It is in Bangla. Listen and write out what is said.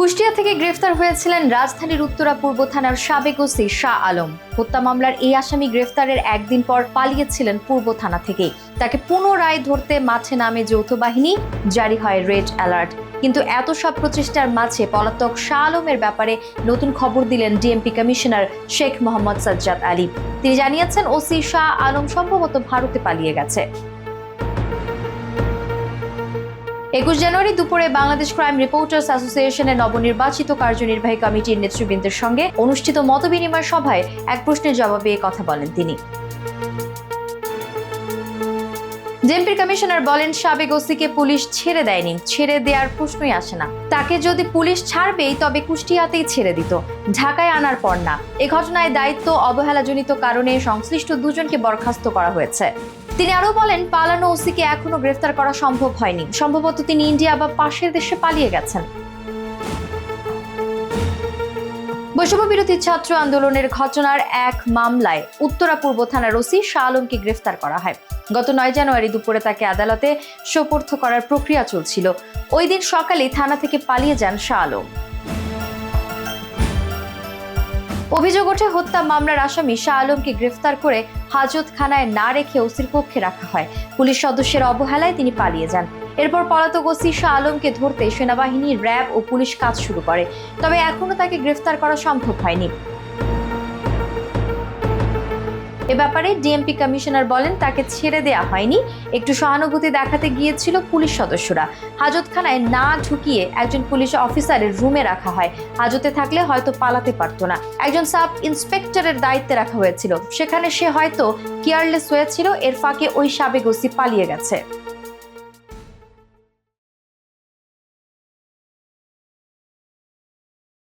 কুষ্টিয়া থেকে গ্রেফতার হয়েছিলেন রাজধানীর উত্তরা পূর্ব থানার সাবেক ওসি শাহ আলম। হত্যা মামলার এই আসামি গ্রেফতারের একদিন পর পালিয়েছিলেন পূর্ব থানা থেকে। তাকে পুনরায় ধরতে মাঠে নামে যৌথ বাহিনী, জারি হয় রেড অ্যালার্ট। কিন্তু এত সব প্রচেষ্টার মাঝে পলাতক শাহ আলমের ব্যাপারে নতুন খবর দিলেন ডিএমপি কমিশনার শেখ মোহাম্মদ সাজ্জাদ আলী। তিনি জানিয়েছেন, ওসি শাহ আলম সম্ভবত ভারতে পালিয়ে গেছে। 21 জানুয়ারি দুপুরে বাংলাদেশ ক্রাইম রিপোর্টার্স অ্যাসোসিয়েশনের নবনির্বাচিত কার্যনির্বাহী কমিটির নেতৃবৃন্দের সঙ্গে অনুষ্ঠিত মতবিনিময় সভায় এক প্রশ্নের জবাবে কথা বলেন তিনি। ডিএমপির কমিশনার বলেন, সাবেক ওসিকে পুলিশ ছেড়ে দেয়নি, ছেড়ে দেওয়ার প্রশ্নই আসে না। তাকে যদি পুলিশ ছাড়বেই তবে কুষ্টিয়াতেই ছেড়ে দিত, ঢাকায় আনার পর না। এ ঘটনায় দায়িত্ব অবহেলাজনিত কারণে সংশ্লিষ্ট দুজনকে বরখাস্ত করা হয়েছে। তিনি আরো বলেন, পালানো ওসিকে এখনো গ্রেফতার করা সম্ভব হয়নি, সম্ভবত তিনি ইন্ডিয়া বা পাশের দেশে পালিয়ে গেছেন। বৈষম্য বিরোধী ছাত্র আন্দোলনের ঘটনার এক মামলায় উত্তরা পূর্ব থানার ওসি শাহ আলমকে গ্রেফতার করা হয়। গত 9 জানুয়ারি দুপুরে তাকে আদালতে সোপর্দ করার প্রক্রিয়া চলছিল। ওই দিন সকালে থানা থেকে পালিয়ে যান শাহ আলম। অভিযোগ ওঠে, হত্যা মামলার আসামি শাহ আলমকে গ্রেফতার করে হাজতখানায় না রেখে ওসির পক্ষে রাখা হয়। পুলিশ সদস্যের অবহেলায় তিনি পালিয়ে যান। এরপর পলাতক ওসি শাহ আলমকে ধরতে সেনাবাহিনী, র্যাব ও পুলিশ কাজ শুরু করে, তবে এখনো তাকে গ্রেফতার করা সম্ভব হয়নি। এ ব্যাপারে ডিএমপি কমিশনার বলেন, তাকে ছেড়ে দেয়া হয়নি, একটু সহানুভূতি দেখাতে গিয়েছিল পুলিশ সদস্যরা। হাজতখানায় না ঢুকিয়ে একজন পুলিশ অফিসারের রুমে রাখা হয়। হাজতে থাকলে হয়তো পালাতে পারতো না। একজন সাব ইন্সপেক্টরের দায়িত্বে রাখা হয়েছিল, সেখানে সে হয়তো কেয়ারলেস হয়েছিল। এর ফাঁকে ওই সাবেক ওসি পালিয়ে গেছে।